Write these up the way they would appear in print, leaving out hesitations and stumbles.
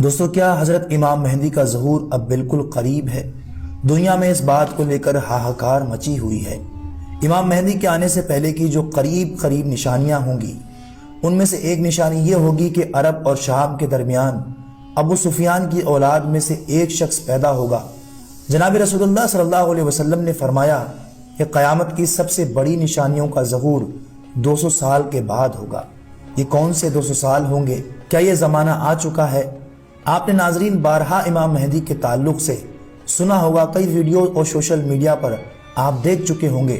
دوستو، کیا حضرت امام مہدی کا ظہور اب بالکل قریب ہے؟ دنیا میں اس بات کو لے کر ہاہاکار مچی ہوئی ہے۔ امام مہدی کے آنے سے پہلے کی جو قریب نشانیاں ہوں گی، ان میں سے ایک نشانی یہ ہوگی کہ عرب اور شام کے درمیان ابو سفیان کی اولاد میں سے ایک شخص پیدا ہوگا۔ جناب رسول اللہ صلی اللہ علیہ وسلم نے فرمایا کہ قیامت کی سب سے بڑی نشانیوں کا ظہور 200 سال کے بعد ہوگا۔ یہ کون سے 200 سال ہوں گے؟ کیا یہ زمانہ آ چکا ہے؟ آپ نے ناظرین بارہا امام مہدی کے تعلق سے سنا ہوگا، کئی ویڈیو اور سوشل میڈیا پر آپ دیکھ چکے ہوں گے،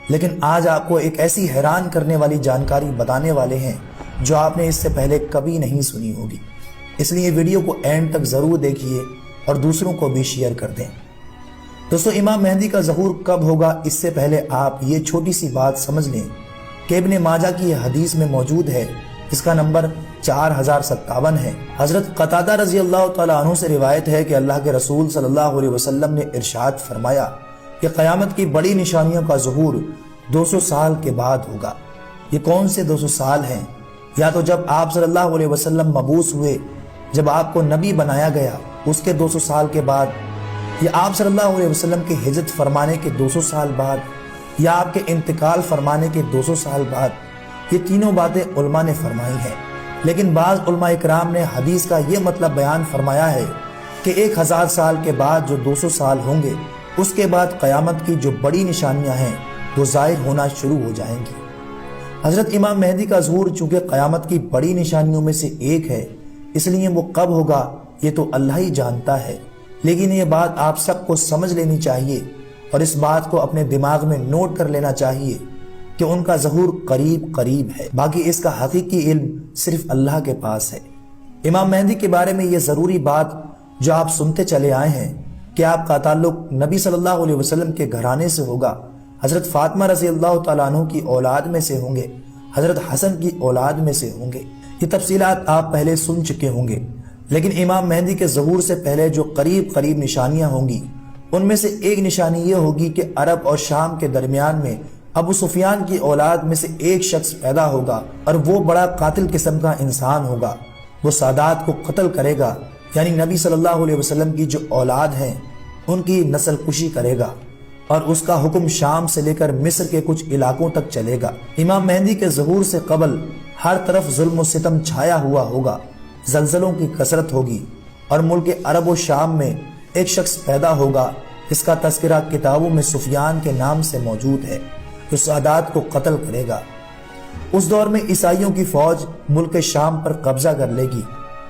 لیکن آج آپ کو ایک ایسی حیران کرنے والی جانکاری بتانے والے ہیں جو آپ نے اس سے پہلے کبھی نہیں سنی ہوگی۔ اس لیے ویڈیو کو اینڈ تک ضرور دیکھیے اور دوسروں کو بھی شیئر کر دیں۔ دوستو، امام مہدی کا ظہور کب ہوگا، اس سے پہلے آپ یہ چھوٹی سی بات سمجھ لیں کہ ابن ماجہ کی یہ حدیث میں موجود ہے، اس کا نمبر 4057 ہے۔ حضرت قتادہ رضی اللہ تعالیٰ عنہ سے روایت ہے کہ اللہ کے رسول صلی اللہ علیہ وسلم نے ارشاد فرمایا کہ قیامت کی بڑی نشانیوں کا ظہور 200 سال کے بعد ہوگا۔ یہ کون سے 200 سال ہیں؟ یا تو جب آپ صلی اللہ علیہ وسلم مبعوث ہوئے، جب آپ کو نبی بنایا گیا، اس کے 200 سال کے بعد، یا آپ صلی اللہ علیہ وسلم کے ہجرت فرمانے کے 200 سال بعد، یا آپ کے انتقال فرمانے کے 200 سال بعد۔ یہ تینوں باتیں علماء نے فرمائی ہیں، لیکن بعض علماء اکرام نے حدیث کا یہ مطلب بیان فرمایا ہے کہ 1000 سال کے بعد جو 200 سال ہوں گے، اس کے بعد قیامت کی جو بڑی نشانیاں ہیں وہ ظاہر ہونا شروع ہو جائیں گی۔ حضرت امام مہدی کا ظہور چونکہ قیامت کی بڑی نشانیوں میں سے ایک ہے، اس لیے وہ کب ہوگا یہ تو اللہ ہی جانتا ہے، لیکن یہ بات آپ سب کو سمجھ لینی چاہیے اور اس بات کو اپنے دماغ میں نوٹ کر لینا چاہیے کہ ان کا ظہور قریب ہے، باقی اس کا حقیقی علم صرف اللہ کے پاس ہے۔ امام مہدی کے بارے میں یہ ضروری بات جو آپ سنتے چلے آئے ہیں کہ آپ کا تعلق نبی صلی اللہ علیہ وسلم کے گھرانے سے ہوگا، حضرت فاطمہ رضی اللہ تعالیٰ عنہ کی اولاد میں سے ہوں گے، حضرت حسن کی اولاد میں سے ہوں گے، یہ تفصیلات آپ پہلے سن چکے ہوں گے۔ لیکن امام مہدی کے ظہور سے پہلے جو قریب نشانیاں ہوں گی، ان میں سے ایک نشانی یہ ہوگی کہ عرب اور شام کے درمیان میں ابو سفیان کی اولاد میں سے ایک شخص پیدا ہوگا، اور وہ بڑا قاتل قسم کا انسان ہوگا۔ وہ سادات کو قتل کرے گا، یعنی نبی صلی اللہ علیہ وسلم کی جو اولاد ہیں ان کی نسل کشی کرے گا، اور اس کا حکم شام سے لے کر مصر کے کچھ علاقوں تک چلے گا۔ امام مہدی کے ظہور سے قبل ہر طرف ظلم و ستم چھایا ہوا ہوگا، زلزلوں کی کثرت ہوگی، اور ملک عرب و شام میں ایک شخص پیدا ہوگا، اس کا تذکرہ کتابوں میں سفیان کے نام سے موجود ہے، جو سادات کو قتل کرے گا۔ اس دور میں عیسائیوں کی فوج ملک شام پر قبضہ کر لے گی،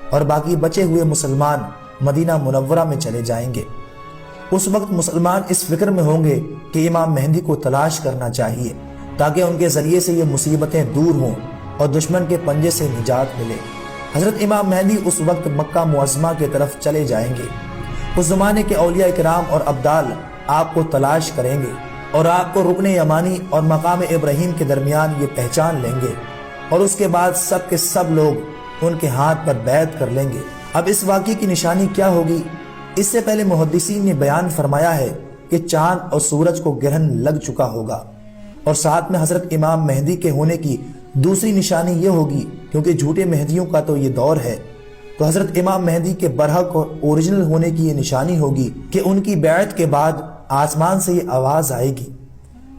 اور باقی بچے ہوئے مسلمان مدینہ منورہ میں چلے جائیں گے۔ اس وقت مسلمان اس فکر میں ہوں گے کہ امام مہدی کو تلاش کرنا چاہیے تاکہ ان کے ذریعے سے یہ مصیبتیں دور ہوں اور دشمن کے پنجے سے نجات ملے۔ حضرت امام مہدی اس وقت مکہ معظمہ کی طرف چلے جائیں گے۔ اس زمانے کے اولیاء اکرام اور ابدال آپ کو تلاش کریں گے اور آپ کو رکن یمانی اور مقام ابراہیم کے درمیان یہ پہچان لیں گے، اور اس کے بعد سب کے سب لوگ ان کے ہاتھ پر بیعت کر لیں گے۔ اب اس واقعے کی نشانی کیا ہوگی؟ اس سے پہلے محدثین نے بیان فرمایا ہے کہ چاند اور سورج کو گرہن لگ چکا ہوگا، اور ساتھ میں حضرت امام مہدی کے ہونے کی دوسری نشانی یہ ہوگی، کیونکہ جھوٹے مہدیوں کا تو یہ دور ہے، تو حضرت امام مہدی کے برحق اور اوریجنل ہونے کی یہ نشانی ہوگی کہ ان کی بیعت کے بعد آسمان سے یہ آواز آئے گی،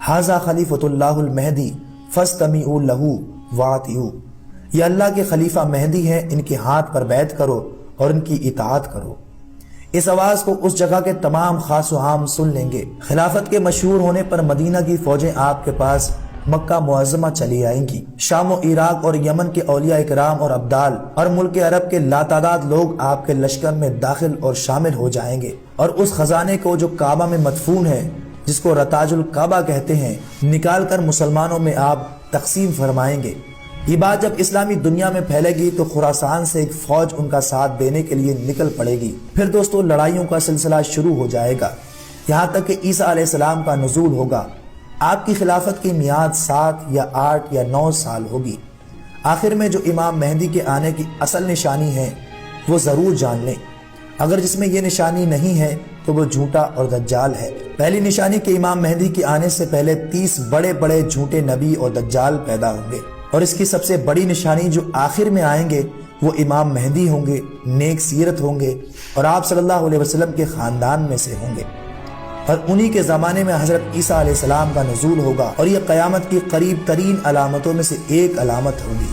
ھذا خلیفۃ اللہ المہدی فاستمعوا لہ واطیعوا، یہ اللہ کے خلیفہ مہدی ہیں، ان کے ہاتھ پر بیعت کرو اور ان کی اطاعت کرو۔ اس آواز کو اس جگہ کے تمام خاص و عام سن لیں گے۔ خلافت کے مشہور ہونے پر مدینہ کی فوجیں آپ کے پاس مکہ معظمہ چلی آئیں گی۔ شام و عراق اور یمن کے اولیاء اکرام اور ابدال اور ملک عرب کے لاتعداد لوگ آپ کے لشکر میں داخل اور شامل ہو جائیں گے، اور اس خزانے کو جو کعبہ میں مدفون ہے، جس کو رتاج الکعبہ کہتے ہیں، نکال کر مسلمانوں میں آپ تقسیم فرمائیں گے۔ یہ بات جب اسلامی دنیا میں پھیلے گی تو خراسان سے ایک فوج ان کا ساتھ دینے کے لیے نکل پڑے گی۔ پھر دوستو لڑائیوں کا سلسلہ شروع ہو جائے گا، یہاں تک کہ عیسیٰ علیہ السلام کا نزول ہوگا۔ آپ کی خلافت کی میعاد 7 یا 8 یا 9 سال ہوگی۔ آخر میں جو امام مہدی کے آنے کی اصل نشانی ہے وہ ضرور جان لیں، اگر جس میں یہ نشانی نہیں ہے تو وہ جھوٹا اور دجال ہے۔ پہلی نشانی کہ امام مہدی کے آنے سے پہلے 30 بڑے جھوٹے نبی اور دجال پیدا ہوں گے، اور اس کی سب سے بڑی نشانی جو آخر میں آئیں گے وہ امام مہدی ہوں گے، نیک سیرت ہوں گے اور آپ صلی اللہ علیہ وسلم کے خاندان میں سے ہوں گے، اور انہی کے زمانے میں حضرت عیسیٰ علیہ السلام کا نزول ہوگا، اور یہ قیامت کی قریب ترین علامتوں میں سے ایک علامت ہوگی۔